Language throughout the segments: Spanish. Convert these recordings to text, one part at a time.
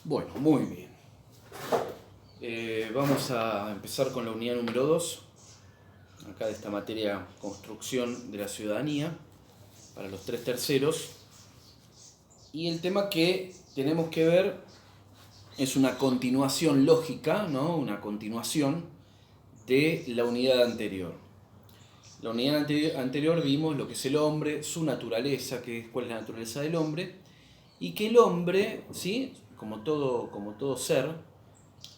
Bueno, muy bien. Vamos a empezar con la unidad número 2, acá de esta materia construcción de la ciudadanía, para los 3 terceros. Y el tema que tenemos que ver es una continuación lógica, ¿no? Una continuación de la unidad anterior. La unidad anterior vimos lo que es el hombre, su naturaleza, cuál es la naturaleza del hombre, y que el hombre, ¿sí? como todo ser,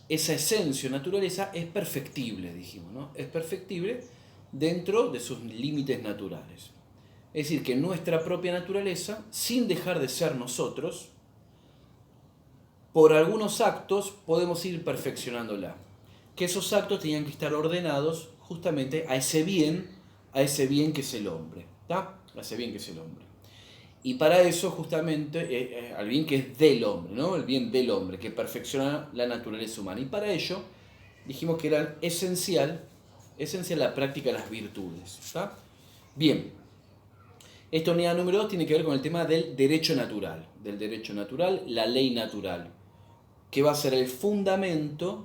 esa esencia o naturaleza es perfectible, dijimos, ¿no? Es perfectible dentro de sus límites naturales. Es decir, que nuestra propia naturaleza, sin dejar de ser nosotros, por algunos actos podemos ir perfeccionándola. Que esos actos tenían que estar ordenados justamente a ese bien que es el hombre. ¿Está? A ese bien que es el hombre. Y para eso justamente, al bien que es del hombre, ¿no? El bien del hombre, que perfecciona la naturaleza humana. Y para ello dijimos que era esencial la práctica de las virtudes. ¿Está? Bien, esta unidad número 2 tiene que ver con el tema del derecho natural, la ley natural, que va a ser el fundamento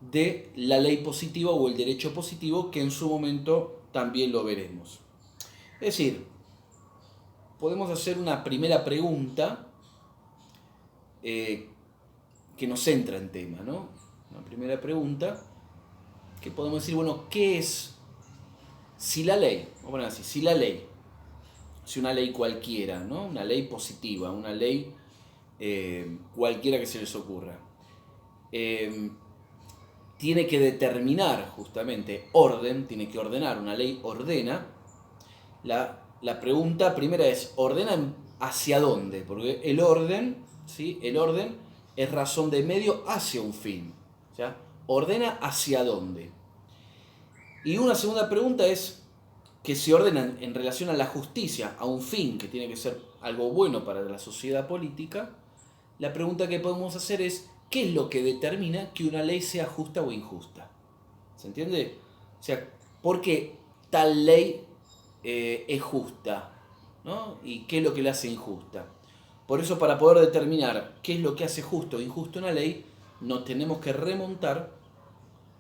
de la ley positiva o el derecho positivo, que en su momento también lo veremos. Es decir, podemos hacer una primera pregunta que nos centra en tema, ¿no? Una primera pregunta que podemos decir, bueno, ¿qué es si la ley, vamos a poner así, si una ley cualquiera, ¿no? Una ley positiva, una ley cualquiera que se les ocurra, tiene que determinar justamente orden, tiene que ordenar, una ley ordena, la pregunta primera es, ¿ordena hacia dónde? Porque el orden, ¿sí? El orden es razón de medio hacia un fin. O sea, ordena hacia dónde. Y una segunda pregunta es que se ordena en relación a la justicia, a un fin que tiene que ser algo bueno para la sociedad política. La pregunta que podemos hacer es, ¿qué es lo que determina que una ley sea justa o injusta? ¿Se entiende? O sea, ¿por qué tal ley es justa? ¿No? ¿Y qué es lo que la hace injusta? Por eso, para poder determinar qué es lo que hace justo o injusto una ley, nos tenemos que remontar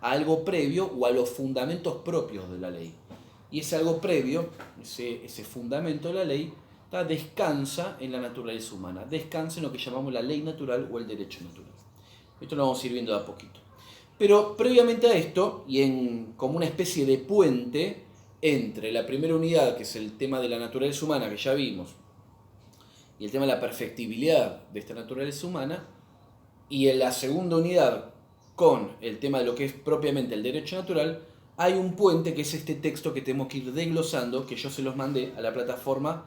a algo previo o a los fundamentos propios de la ley. Y ese algo previo, ese fundamento de la ley, descansa en la naturaleza humana, descansa en lo que llamamos la ley natural o el derecho natural. Esto lo vamos a ir viendo de a poquito. Pero previamente a esto, y como una especie de puente entre la primera unidad, que es el tema de la naturaleza humana, que ya vimos, y el tema de la perfectibilidad de esta naturaleza humana, y en la segunda unidad, con el tema de lo que es propiamente el derecho natural, hay un puente que es este texto que tenemos que ir desglosando, que yo se los mandé a la plataforma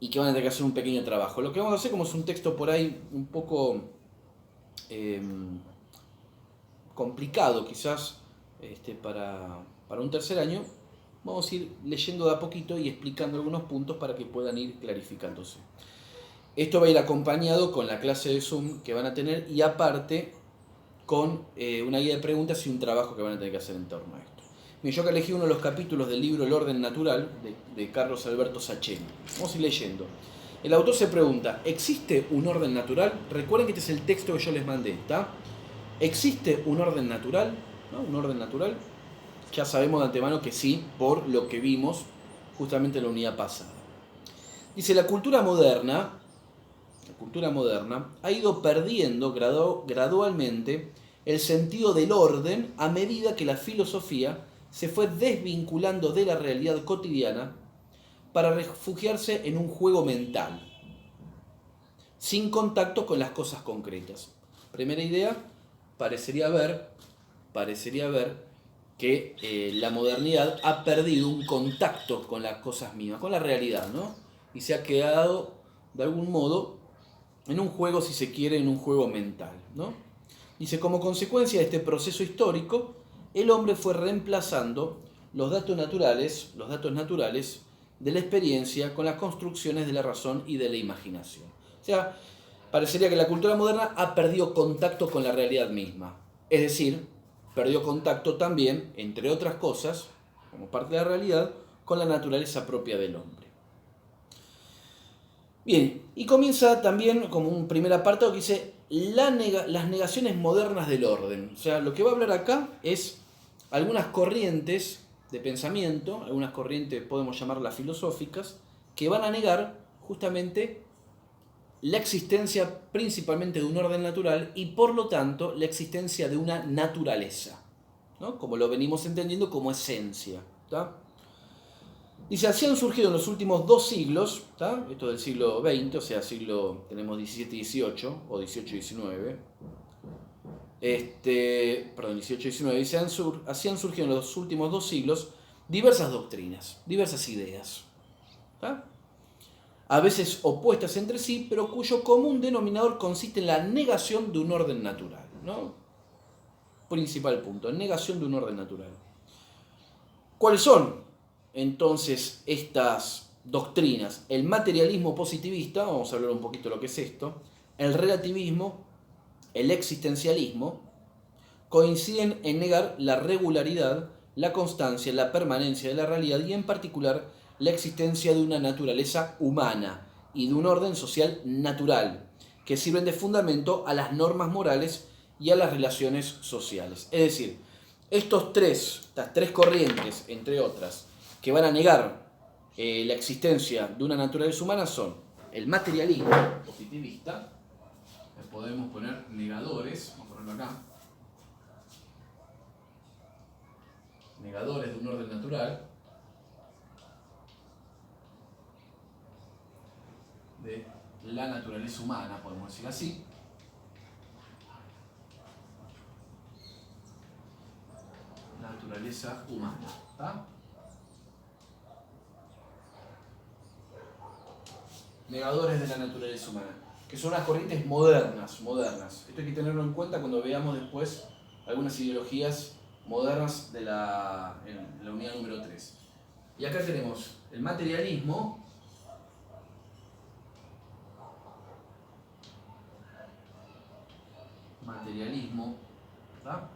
y que van a tener que hacer un pequeño trabajo. Lo que vamos a hacer, como es un texto por ahí un poco complicado quizás para un tercer año, vamos a ir leyendo de a poquito y explicando algunos puntos para que puedan ir clarificándose. Esto va a ir acompañado con la clase de Zoom que van a tener y aparte con una guía de preguntas y un trabajo que van a tener que hacer en torno a esto. Yo acá elegí uno de los capítulos del libro El orden natural de Carlos Alberto Sacchini. Vamos a ir leyendo. El autor se pregunta, ¿existe un orden natural? Recuerden que este es el texto que yo les mandé, ¿está? ¿Existe un orden natural? ¿No? ¿Un orden natural? Ya sabemos de antemano que sí, por lo que vimos justamente en la unidad pasada. Dice, la cultura moderna ha ido perdiendo gradualmente el sentido del orden a medida que la filosofía se fue desvinculando de la realidad cotidiana para refugiarse en un juego mental, sin contacto con las cosas concretas. Primera idea, parecería ver que la modernidad ha perdido un contacto con las cosas mismas, con la realidad, ¿no? Y se ha quedado, de algún modo, en un juego, si se quiere, en un juego mental, ¿no? Dice, como consecuencia de este proceso histórico, el hombre fue reemplazando los datos naturales de la experiencia con las construcciones de la razón y de la imaginación. O sea, parecería que la cultura moderna ha perdido contacto con la realidad misma. Es decir, perdió contacto también, entre otras cosas, como parte de la realidad, con la naturaleza propia del hombre. Bien, y comienza también como un primer apartado que dice las negaciones modernas del orden. O sea, lo que va a hablar acá es algunas corrientes de pensamiento, algunas corrientes podemos llamarlas filosóficas, que van a negar justamente la existencia principalmente de un orden natural y por lo tanto la existencia de una naturaleza, ¿no? Como lo venimos entendiendo como esencia. ¿Tá? Dice, así han surgido en los últimos 2 siglos, ¿tá? Esto del siglo XX, o sea, tenemos 17 y 18, o 18 y 19, perdón, 18 y 19, dice, así han surgido en los últimos 2 siglos diversas doctrinas, diversas ideas, ¿tá? A veces opuestas entre sí, pero cuyo común denominador consiste en la negación de un orden natural, ¿no? Principal punto, negación de un orden natural. ¿Cuáles son entonces estas doctrinas? El materialismo positivista, vamos a hablar un poquito de lo que es esto, el relativismo, el existencialismo, coinciden en negar la regularidad, la constancia, la permanencia de la realidad y en particular la existencia de una naturaleza humana y de un orden social natural, que sirven de fundamento a las normas morales y a las relaciones sociales. Es decir, estas tres corrientes, entre otras, que van a negar la existencia de una naturaleza humana son el materialismo positivista, podemos poner negadores, vamos a ponerlo acá, negadores de un orden natural, de la naturaleza humana, podemos decir así. Naturaleza humana. ¿Tá? Negadores de la naturaleza humana, que son las corrientes modernas. Esto hay que tenerlo en cuenta cuando veamos después algunas ideologías modernas en la unidad número 3. Y acá tenemos el materialismo, ¿tá?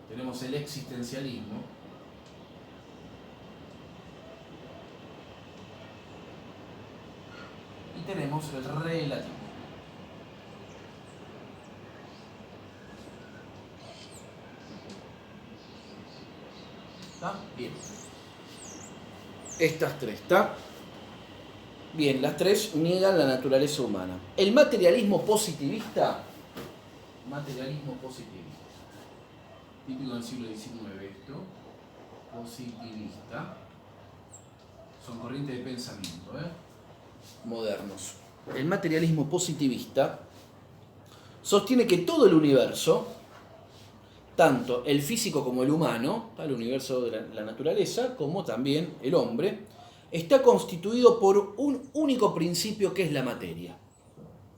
Tenemos el existencialismo, y tenemos el relativismo. ¿Está? Bien. Estas tres, ¿está? Bien, las tres niegan la naturaleza humana. El materialismo positivista, típico del siglo XIX esto, positivista, son corrientes de pensamiento, modernos. El materialismo positivista sostiene que todo el universo, tanto el físico como el humano, el universo de la naturaleza, como también el hombre, está constituido por un único principio que es la materia.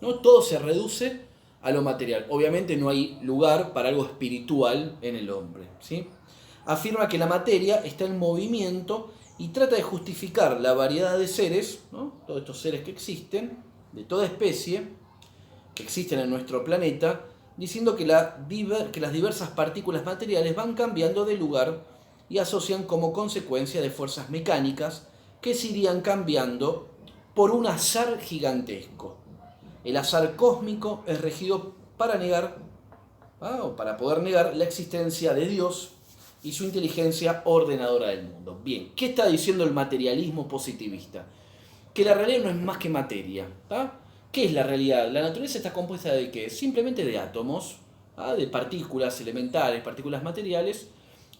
¿No? Todo se reduce a lo material. Obviamente no hay lugar para algo espiritual en el hombre, ¿sí? Afirma que la materia está en movimiento y trata de justificar la variedad de seres, ¿no? Todos estos seres que existen, de toda especie, que existen en nuestro planeta, diciendo que las diversas partículas materiales van cambiando de lugar y asocian como consecuencia de fuerzas mecánicas que se irían cambiando por un azar gigantesco. El azar cósmico es regido para negar, o para poder negar la existencia de Dios y su inteligencia ordenadora del mundo. Bien, ¿qué está diciendo el materialismo positivista? Que la realidad no es más que materia. ¿Qué es la realidad? La naturaleza está compuesta de ¿qué? Simplemente de átomos, de partículas elementales, partículas materiales,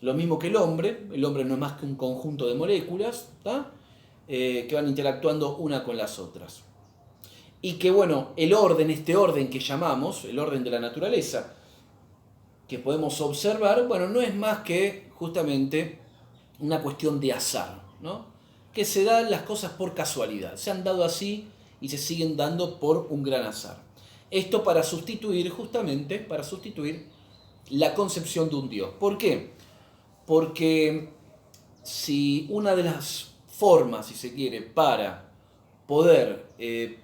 lo mismo que el hombre. El hombre no es más que un conjunto de moléculas que van interactuando una con las otras. Y que bueno, este orden que llamamos, el orden de la naturaleza, que podemos observar, bueno, no es más que justamente una cuestión de azar, ¿no? Que se dan las cosas por casualidad, se han dado así y se siguen dando por un gran azar. Esto para sustituir la concepción de un Dios. ¿Por qué? Porque si una de las formas, si se quiere, para poder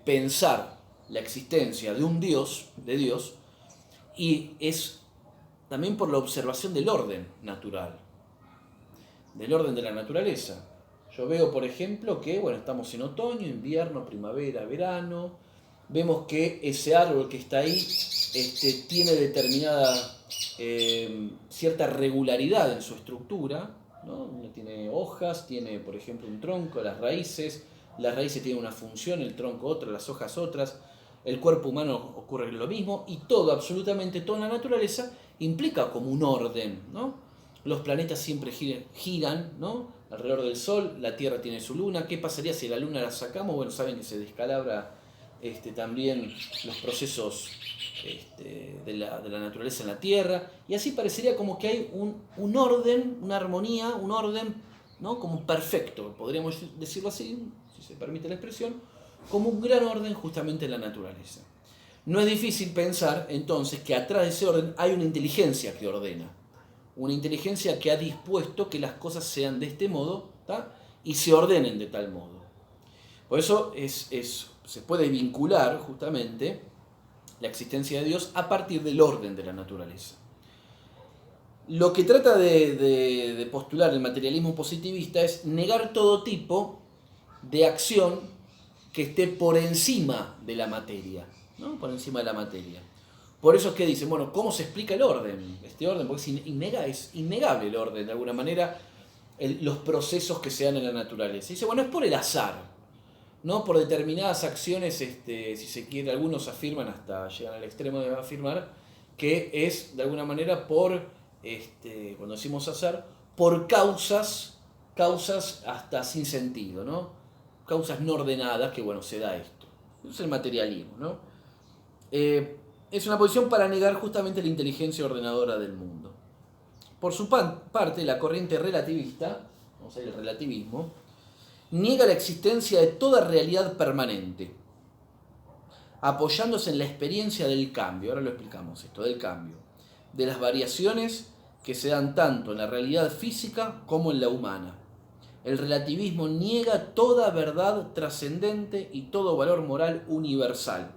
pensar la existencia de un Dios, y es también por la observación del orden natural, del orden de la naturaleza. Yo veo, por ejemplo, que bueno, estamos en otoño, invierno, primavera, verano. Vemos que ese árbol que está ahí tiene determinada cierta regularidad en su estructura, ¿no? Tiene hojas, tiene, por ejemplo, un tronco, las raíces tienen una función, el tronco otra, las hojas otras. El cuerpo humano ocurre lo mismo y todo, absolutamente toda la naturaleza implica como un orden, ¿no? Los planetas siempre giran, ¿no? Alrededor del Sol, la Tierra tiene su luna. ¿Qué pasaría si la luna la sacamos? Bueno, saben que se descalabra también los procesos de la naturaleza en la Tierra. Y así parecería como que hay un orden, una armonía, un orden, ¿no? Como perfecto, podríamos decirlo así, si se permite la expresión, como un gran orden justamente en la naturaleza. No es difícil pensar entonces que atrás de ese orden hay una inteligencia que ordena, una inteligencia que ha dispuesto que las cosas sean de este modo, ¿tá? Y se ordenen de tal modo. Por eso se puede vincular justamente la existencia de Dios a partir del orden de la naturaleza. Lo que trata de postular el materialismo positivista es negar todo tipo de acción que esté por encima de la materia, ¿no? Por encima de la materia. Por eso es que dicen, bueno, ¿cómo se explica el orden? Este orden, porque es innegable el orden, de alguna manera, los procesos que se dan en la naturaleza. Y dice, bueno, es por el azar, ¿no? Por determinadas acciones, si se quiere, algunos afirman, hasta llegan al extremo de afirmar, que es, de alguna manera, cuando decimos azar, por causas hasta sin sentido, ¿no? Causas no ordenadas, que bueno, se da esto. Eso es el materialismo, ¿no? Es una posición para negar justamente la inteligencia ordenadora del mundo. Por su parte, la corriente relativista, vamos a ver el relativismo, niega la existencia de toda realidad permanente, apoyándose en la experiencia del cambio. Ahora lo explicamos esto, del cambio, de las variaciones que se dan tanto en la realidad física como en la humana. El relativismo niega toda verdad trascendente y todo valor moral universal.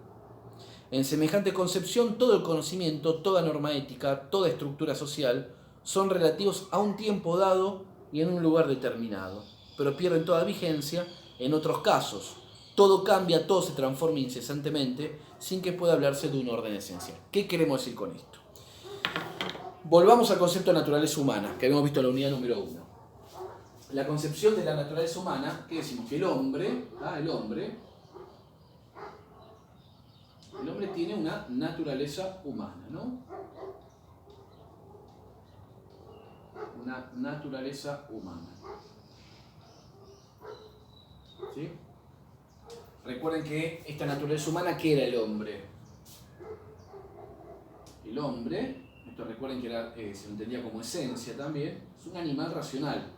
En semejante concepción, todo el conocimiento, toda norma ética, toda estructura social son relativos a un tiempo dado y en un lugar determinado, pero pierden toda vigencia en otros casos. Todo cambia, todo se transforma incesantemente sin que pueda hablarse de un orden esencial. ¿Qué queremos decir con esto? Volvamos al concepto de naturaleza humana, que habíamos visto en la unidad número 1. La concepción de la naturaleza humana, que decimos que el hombre tiene una naturaleza humana, ¿no? Una naturaleza humana. ¿Sí? Recuerden que esta naturaleza humana, ¿qué era el hombre? El hombre, esto recuerden que era, se lo entendía como esencia también, es un animal racional.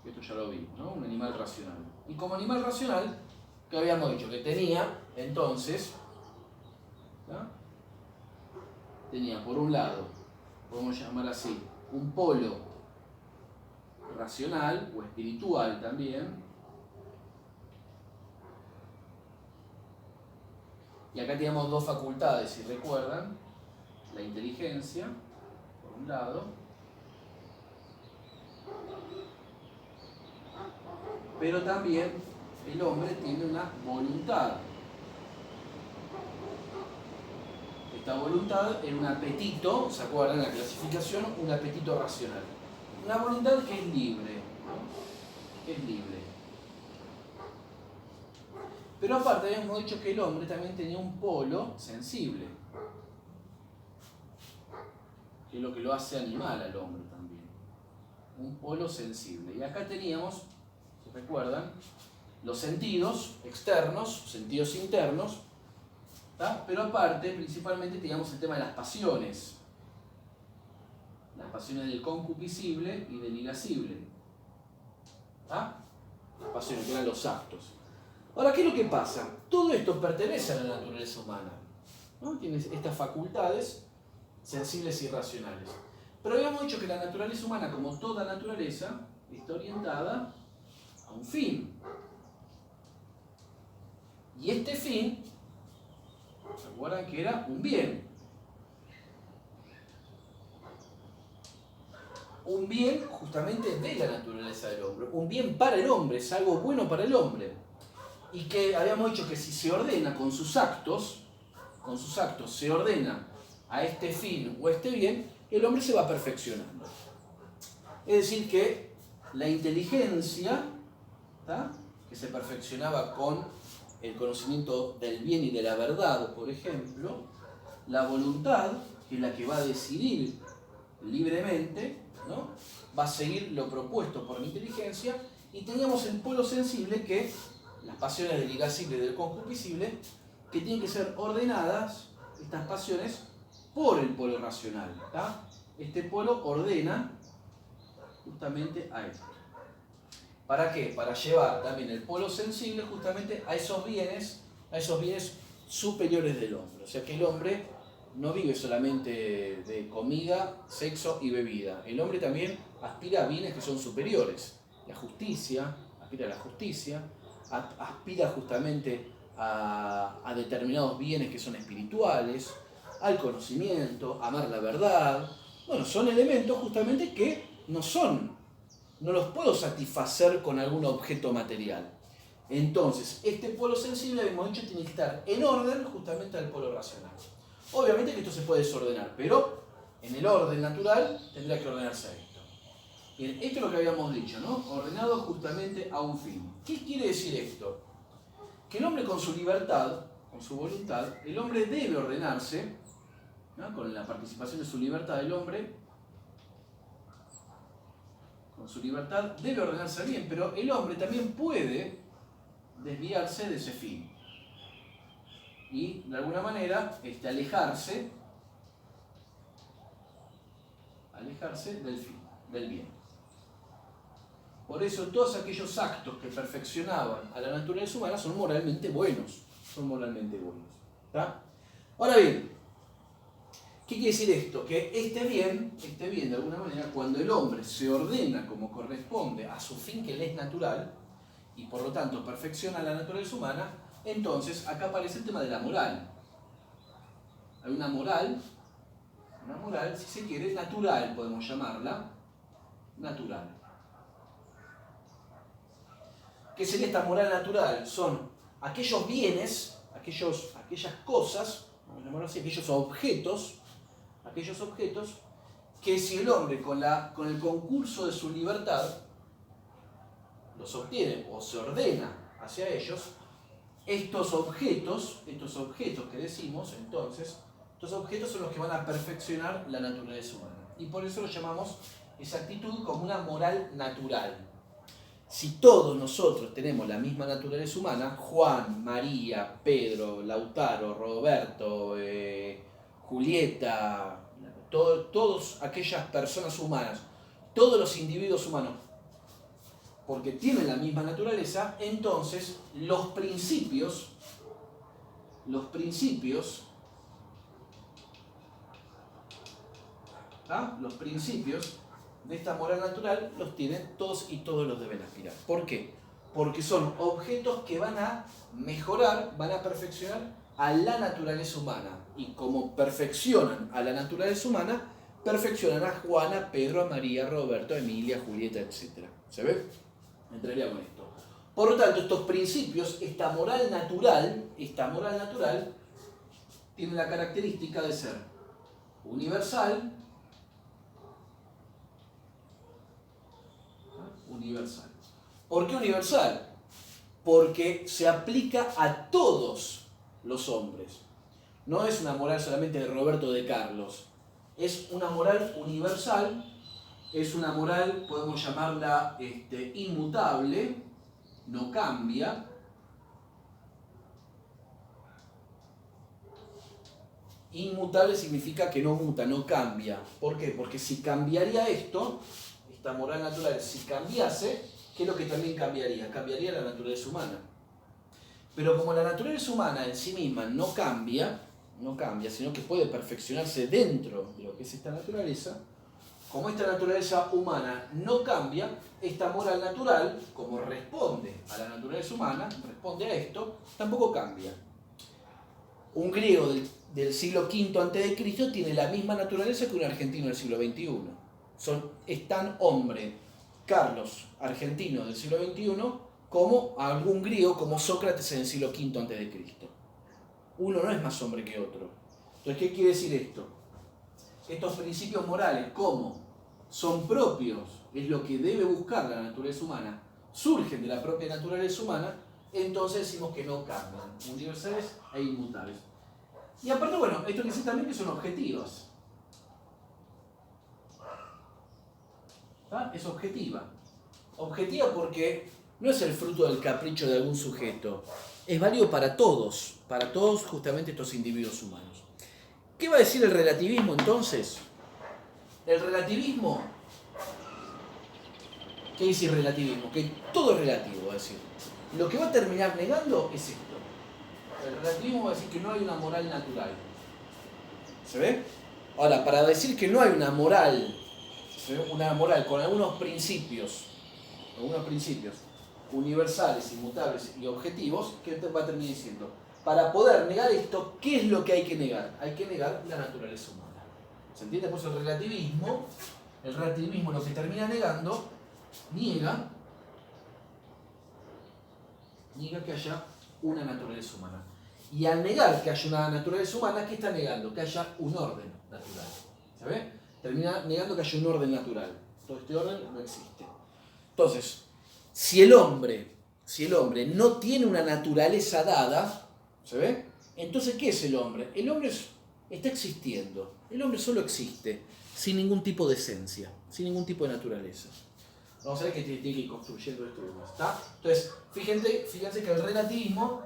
Esto ya lo vimos, ¿no? Un animal racional. Y como animal racional, que habíamos dicho que tenía, entonces, ¿no? Tenía por un lado, podemos llamar así, un polo racional o espiritual también. Y acá teníamos dos facultades, si recuerdan, la inteligencia, por un lado, pero también el hombre tiene una voluntad. Esta voluntad era un apetito, ¿se acuerdan la clasificación? Un apetito racional. Una voluntad que es libre, ¿no? Que es libre. Pero aparte habíamos dicho que el hombre también tenía un polo sensible, que es lo que lo hace animal al hombre también. Un polo sensible. Y acá teníamos, si recuerdan, los sentidos externos, sentidos internos, ¿tá? Pero aparte, principalmente, teníamos el tema de las pasiones. Las pasiones del concupiscible y del irascible. ¿Tá? Las pasiones, que eran los actos. Ahora, ¿qué es lo que pasa? Todo esto pertenece a la naturaleza humana, ¿no? Tiene estas facultades sensibles y racionales. Pero habíamos dicho que la naturaleza humana, como toda naturaleza, está orientada a un fin. Y este fin, ¿se acuerdan que era un bien? un bien justamente de la naturaleza del hombre, un bien para el hombre, es algo bueno para el hombre. Y que habíamos dicho que si se ordena con sus actos se ordena a este fin o a este bien, el hombre se va perfeccionando. Es decir, que la inteligencia, ¿tá?, que se perfeccionaba con el conocimiento del bien y de la verdad, por ejemplo, la voluntad, que es la que va a decidir libremente, ¿no?, va a seguir lo propuesto por la inteligencia, y teníamos el polo sensible, que las pasiones del irascible y del concupiscible, que tienen que ser ordenadas, estas pasiones, por el polo racional, ¿tá? Este polo ordena justamente a esto. ¿Para qué? Para llevar también el polo sensible justamente a esos bienes superiores del hombre. O sea que el hombre no vive solamente de comida, sexo y bebida. El hombre también aspira a bienes que son superiores. La justicia, aspira a la justicia, aspira justamente a determinados bienes que son espirituales, al conocimiento, a amar la verdad. Bueno, son elementos justamente que no los puedo satisfacer con algún objeto material. Entonces, este polo sensible, hemos dicho, tiene que estar en orden justamente al polo racional. Obviamente que esto se puede desordenar, pero en el orden natural tendría que ordenarse a esto. Bien, esto es lo que habíamos dicho, ¿no? Ordenado justamente a un fin. ¿Qué quiere decir esto? Que el hombre con su libertad, con su voluntad, el hombre debe ordenarse, ¿no?, con la participación de su libertad, el hombre con su libertad debe ordenarse bien, pero el hombre también puede desviarse de ese fin y de alguna manera alejarse del fin, del bien. Por eso todos aquellos actos que perfeccionaban a la naturaleza humana son moralmente buenos. ¿Tá? Ahora bien, ¿qué quiere decir esto? Que este bien, de alguna manera, cuando el hombre se ordena como corresponde a su fin que le es natural, y por lo tanto perfecciona la naturaleza humana, entonces acá aparece el tema de la moral. Hay una moral, si se quiere, natural, podemos llamarla, natural. ¿Qué sería esta moral natural? Son aquellos bienes, aquellas cosas, vamos a llamarlo así, aquellos objetos, que si el hombre con el concurso de su libertad los obtiene o se ordena hacia ellos, estos objetos que decimos, entonces, estos objetos son los que van a perfeccionar la naturaleza humana. Y por eso lo llamamos esa actitud como una moral natural. Si todos nosotros tenemos la misma naturaleza humana, Juan, María, Pedro, Lautaro, Roberto, Julieta, todas aquellas personas humanas, todos los individuos humanos, porque tienen la misma naturaleza, entonces los principios de esta moral natural los tienen todos y todos los deben aspirar. ¿Por qué? Porque son objetos que van a mejorar, van a perfeccionar a la naturaleza humana. Y como perfeccionan a la naturaleza humana, perfeccionan a Juana, Pedro, a María, Roberto, a Emilia, Julieta, etc. ¿Se ve? Entraría con esto. Por lo tanto, estos principios, esta moral natural, tiene la característica de ser universal. ¿Por qué universal? Porque se aplica a todos los hombres. No es una moral solamente de Roberto de Carlos. Es una moral universal, es una moral, podemos llamarla inmutable, no cambia. Inmutable significa que no muta, no cambia. ¿Por qué? Porque si cambiaría esta moral natural, si cambiase, ¿qué es lo que también cambiaría? Cambiaría la naturaleza humana. Pero como la naturaleza humana en sí misma no cambia, sino que puede perfeccionarse dentro de lo que es esta naturaleza, como esta naturaleza humana no cambia, esta moral natural, como responde a la naturaleza humana, responde a esto, tampoco cambia. Un griego del siglo V a.C. tiene la misma naturaleza que un argentino del siglo XXI. Es tan hombre Carlos, argentino del siglo XXI, como algún griego como Sócrates en el siglo V a.C. Uno no es más hombre que otro. Entonces, ¿qué quiere decir esto? Estos principios morales, como son propios, es lo que debe buscar la naturaleza humana, surgen de la propia naturaleza humana, entonces decimos que no cambian, universales e inmutables. Y aparte, bueno, esto quiere decir también que son objetivas. ¿Ah? Es objetiva. Objetiva porque no es el fruto del capricho de algún sujeto, es válido para todos justamente estos individuos humanos. ¿Qué va a decir el relativismo entonces? El relativismo, ¿qué dice el relativismo? Que todo es relativo, va a decir. Lo que va a terminar negando es esto. El relativismo va a decir que no hay una moral natural. ¿Se ve? Ahora, para decir que no hay una moral con algunos principios universales, inmutables y objetivos, ¿qué va a terminar diciendo? Para poder negar esto, ¿qué es lo que hay que negar? Hay que negar la naturaleza humana. ¿Se entiende? Pues el relativismo lo que termina negando, niega que haya una naturaleza humana. Y al negar que haya una naturaleza humana, ¿qué está negando? Que haya un orden natural. ¿Sabe? Termina negando que haya un orden natural. Todo este orden no existe. Entonces, si el hombre no tiene una naturaleza dada, ¿se ve? Entonces, ¿qué es el hombre? El hombre está existiendo. El hombre solo existe, sin ningún tipo de esencia, sin ningún tipo de naturaleza. Vamos a ver que tiene que ir construyendo esto demás, ¿está? Entonces, fíjense que el relativismo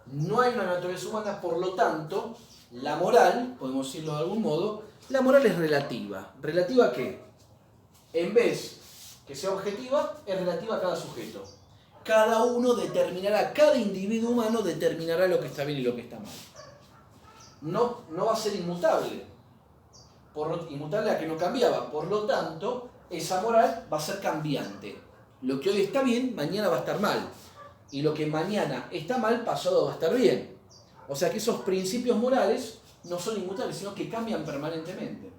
no hay una naturaleza humana, por lo tanto, la moral, podemos decirlo de algún modo, la moral es relativa. ¿Relativa a qué? En vez que sea objetiva, es relativa a cada sujeto. Cada uno determinará, cada individuo humano determinará lo que está bien y lo que está mal. No va a ser inmutable. Inmutable a que no cambiaba. Por lo tanto, esa moral va a ser cambiante. Lo que hoy está bien, mañana va a estar mal. Y lo que mañana está mal, pasado va a estar bien. O sea que esos principios morales no son inmutables, sino que cambian permanentemente.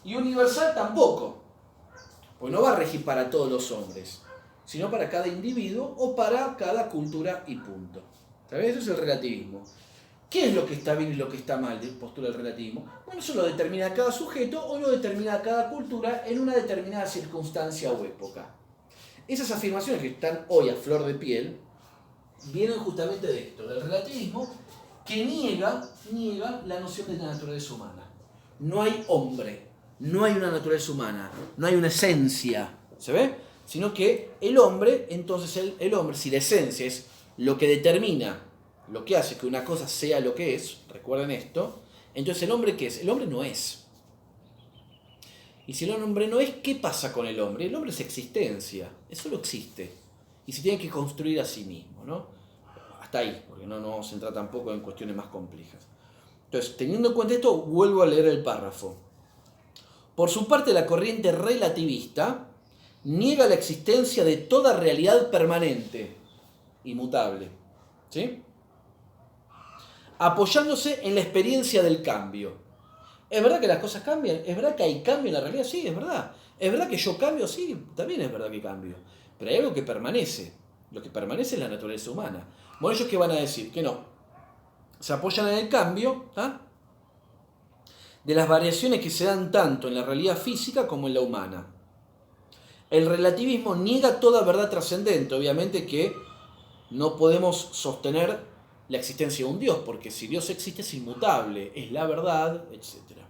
Y universal tampoco. Pues no va a regir para todos los hombres, sino para cada individuo o para cada cultura y punto. ¿Sabes? Eso es el relativismo. ¿Qué es lo que está bien y lo que está mal? Postula el relativismo. Bueno, eso lo determina cada sujeto o lo determina cada cultura en una determinada circunstancia o época. Esas afirmaciones que están hoy a flor de piel vienen justamente de esto, del relativismo, que niega la noción de la naturaleza humana. No hay hombre, no hay una naturaleza humana, no hay una esencia, ¿se ve? Sino que el hombre, entonces el hombre, si la esencia es lo que determina, lo que hace que una cosa sea lo que es, recuerden esto, entonces el hombre ¿qué es? El hombre no es. Y si el hombre no es, ¿qué pasa con el hombre? El hombre es existencia, eso solo existe. Y se tiene que construir a sí mismo, ¿no? Hasta ahí, porque no nos vamos a entrar tampoco en cuestiones más complejas. Entonces, teniendo en cuenta esto, vuelvo a leer el párrafo. Por su parte, la corriente relativista niega la existencia de toda realidad permanente, inmutable, ¿sí? Apoyándose en la experiencia del cambio. ¿Es verdad que las cosas cambian? ¿Es verdad que hay cambio en la realidad? Sí, es verdad. ¿Es verdad que yo cambio? Sí, también es verdad que cambio. Pero hay algo que permanece. Lo que permanece es la naturaleza humana. Bueno, ¿ellos qué van a decir? Que no. Se apoyan en el cambio, ¿ah?, de las variaciones que se dan tanto en la realidad física como en la humana. El relativismo niega toda verdad trascendente. Obviamente que no podemos sostener la existencia de un Dios, porque si Dios existe es inmutable, es la verdad, etc.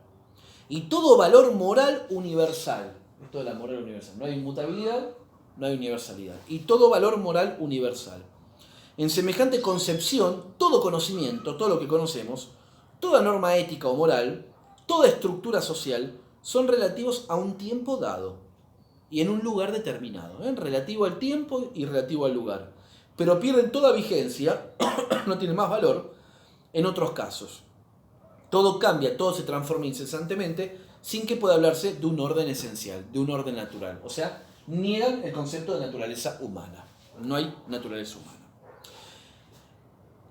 Y todo valor moral universal. Esto de la moral universal. No hay inmutabilidad, no hay universalidad. Y todo valor moral universal. En semejante concepción, todo conocimiento, todo lo que conocemos, toda norma ética o moral, toda estructura social, son relativos a un tiempo dado y en un lugar determinado, relativo al tiempo y relativo al lugar. Pero pierden toda vigencia, no tienen más valor, en otros casos. Todo cambia, todo se transforma incesantemente, sin que pueda hablarse de un orden esencial, de un orden natural. O sea, niegan el concepto de naturaleza humana. No hay naturaleza humana.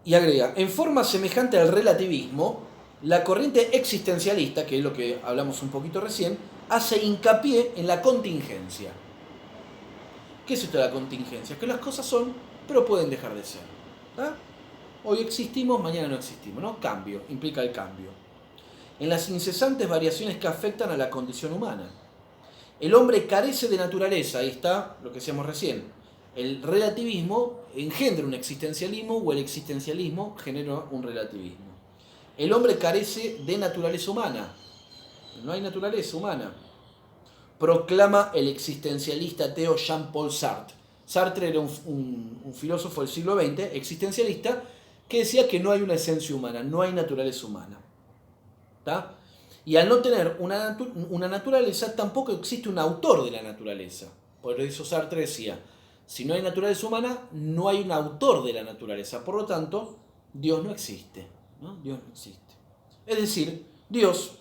Y agrega, en forma semejante al relativismo, la corriente existencialista, que es lo que hablamos un poquito recién, hace hincapié en la contingencia. ¿Qué es esto de la contingencia? Que las cosas son, pero pueden dejar de ser. ¿Tá? Hoy existimos, mañana no existimos, ¿no? Cambio, implica el cambio. En las incesantes variaciones que afectan a la condición humana. El hombre carece de naturaleza, ahí está lo que decíamos recién. El relativismo engendra un existencialismo o el existencialismo genera un relativismo. El hombre carece de naturaleza humana. No hay naturaleza humana. Proclama el existencialista ateo Jean-Paul Sartre. Sartre era un filósofo del siglo XX, existencialista, que decía que no hay una esencia humana, no hay naturaleza humana. ¿Tá? Y al no tener una naturaleza, tampoco existe un autor de la naturaleza. Por eso Sartre decía, si no hay naturaleza humana, no hay un autor de la naturaleza. Por lo tanto, Dios no existe. ¿No? Dios no existe. Es decir, Dios,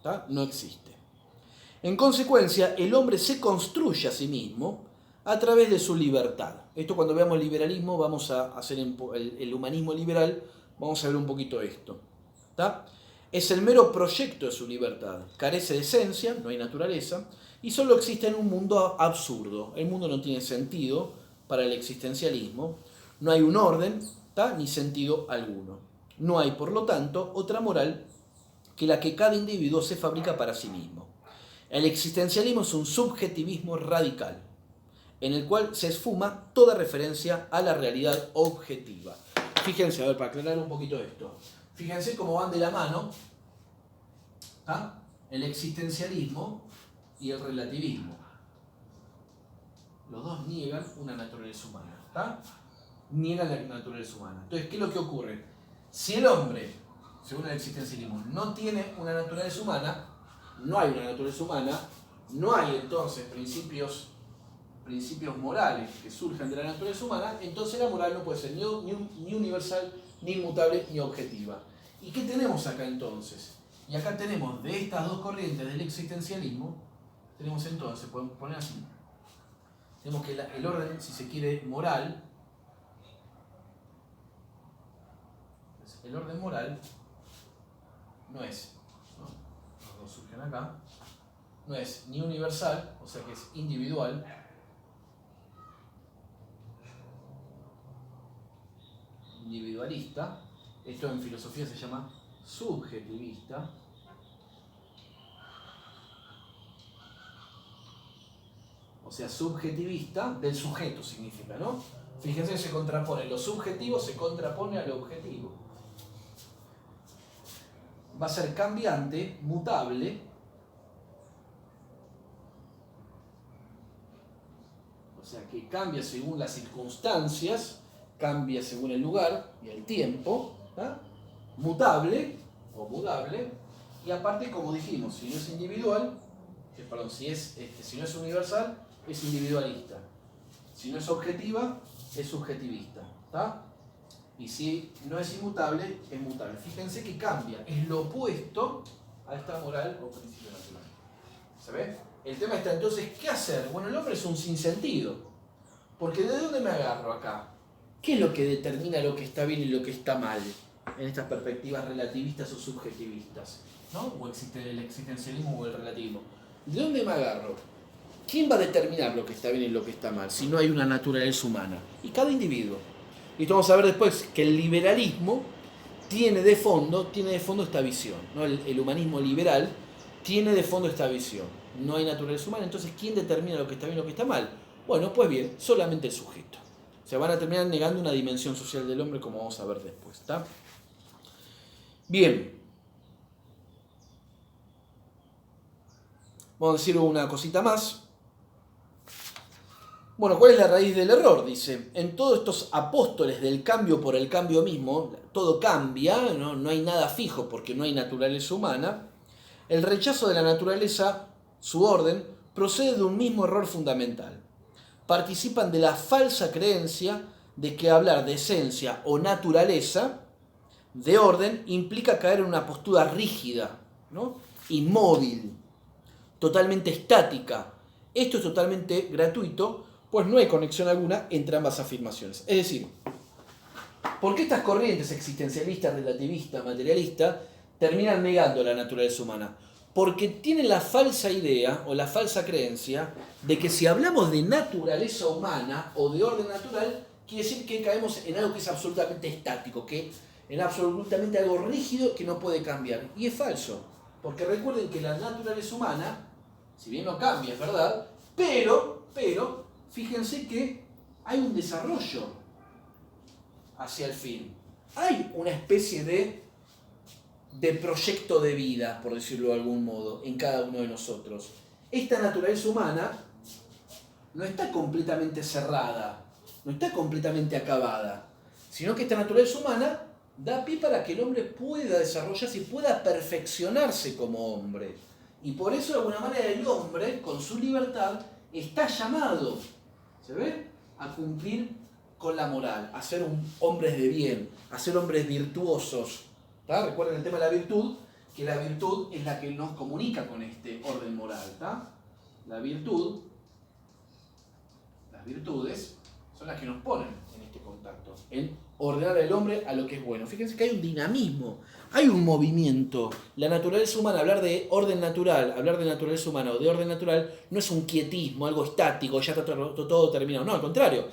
¿tá? No existe. En consecuencia, el hombre se construye a sí mismo a través de su libertad. Esto cuando veamos liberalismo, vamos a hacer el humanismo liberal, vamos a ver un poquito esto. ¿Tá? Es el mero proyecto de su libertad. Carece de esencia, no hay naturaleza, y solo existe en un mundo absurdo. El mundo no tiene sentido para el existencialismo, no hay un orden, ¿tá? Ni sentido alguno. No hay, por lo tanto, otra moral que la que cada individuo se fabrica para sí mismo. El existencialismo es un subjetivismo radical, en el cual se esfuma toda referencia a la realidad objetiva. Fíjense, a ver, para aclarar un poquito esto. Fíjense cómo van de la mano, ¿tá? El existencialismo y el relativismo. Los dos niegan una naturaleza humana, ¿tá? Niegan la naturaleza humana. Entonces, ¿qué es lo que ocurre? Si el hombre, según el existencialismo, no tiene una naturaleza humana, no hay una naturaleza humana, no hay entonces principios morales que surjan de la naturaleza humana, entonces la moral no puede ser ni universal, ni inmutable, ni objetiva. ¿Y qué tenemos acá entonces? Y acá tenemos de estas dos corrientes del existencialismo, tenemos entonces, podemos poner así, tenemos que el orden, si se quiere, moral, el orden moral no es, ¿no? Los dos surgen acá, no es ni universal, o sea que es individual, individualista, esto en filosofía se llama subjetivista, o sea, subjetivista del sujeto significa, ¿no? Fíjense, se contrapone, lo subjetivo se contrapone a lo objetivo. Va a ser cambiante, mutable, o sea, que cambia según las circunstancias, cambia según el lugar y el tiempo, ¿tá? Mutable o mudable, y aparte, como dijimos, si no es individual, si no es universal, es individualista. Si no es objetiva, es subjetivista. ¿Tá? Y si no es inmutable, es mutable. Fíjense que cambia, es lo opuesto a esta moral o principio natural. ¿Se ve? El tema está entonces, ¿qué hacer? Bueno, el hombre es un sinsentido. Porque ¿de dónde me agarro acá? ¿Qué es lo que determina lo que está bien y lo que está mal en estas perspectivas relativistas o subjetivistas? ¿No? O existe el existencialismo o el relativismo. ¿De dónde me agarro? ¿Quién va a determinar lo que está bien y lo que está mal si no hay una naturaleza humana? Y cada individuo. Y esto vamos a ver después que el liberalismo tiene de fondo esta visión, ¿no? El humanismo liberal tiene de fondo esta visión. No hay naturaleza humana, entonces ¿quién determina lo que está bien y lo que está mal? Bueno, pues bien, solamente el sujeto. Se van a terminar negando una dimensión social del hombre, como vamos a ver después. ¿Tá? Bien. Vamos a decir una cosita más. Bueno, ¿cuál es la raíz del error? Dice, en todos estos apóstoles del cambio por el cambio mismo, todo cambia, no hay nada fijo porque no hay naturaleza humana. El rechazo de la naturaleza, su orden, procede de un mismo error fundamental. Participan de la falsa creencia de que hablar de esencia o naturaleza, de orden, implica caer en una postura rígida, ¿no? Inmóvil, totalmente estática. Esto es totalmente gratuito, pues no hay conexión alguna entre ambas afirmaciones. Es decir, ¿por qué estas corrientes existencialistas, relativistas, materialistas terminan negando la naturaleza humana? porque tienen la falsa idea o la falsa creencia de que si hablamos de naturaleza humana o de orden natural, quiere decir que caemos en algo que es absolutamente estático, que en absolutamente algo rígido que no puede cambiar. Y es falso, porque recuerden que la naturaleza humana, si bien no cambia, es verdad, pero fíjense que hay un desarrollo hacia el fin. Hay una especie de proyecto de vida, por decirlo de algún modo, en cada uno de nosotros. Esta naturaleza humana no está completamente cerrada, no está completamente acabada, sino que esta naturaleza humana da pie para que el hombre pueda desarrollarse y pueda perfeccionarse como hombre. Y por eso, de alguna manera, el hombre, con su libertad, está llamado, ¿se ve?, a cumplir con la moral, a ser hombres de bien, a ser hombres virtuosos. ¿Tá? Recuerden el tema de la virtud, que la virtud es la que nos comunica con este orden moral. ¿Tá? Las virtudes son las que nos ponen en este contacto, en ordenar al hombre a lo que es bueno. Fíjense que hay un dinamismo, hay un movimiento. La naturaleza humana, hablar de orden natural, hablar de naturaleza humana o de orden natural, no es un quietismo, algo estático, ya está todo terminado. No, al contrario,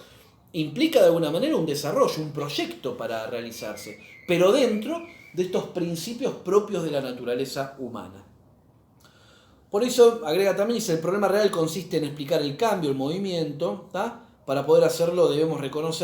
implica de alguna manera un desarrollo, un proyecto para realizarse, pero dentro de estos principios propios de la naturaleza humana. Por eso, agrega también, dice, el problema real consiste en explicar el cambio, el movimiento, ¿tá? Para poder hacerlo debemos reconocer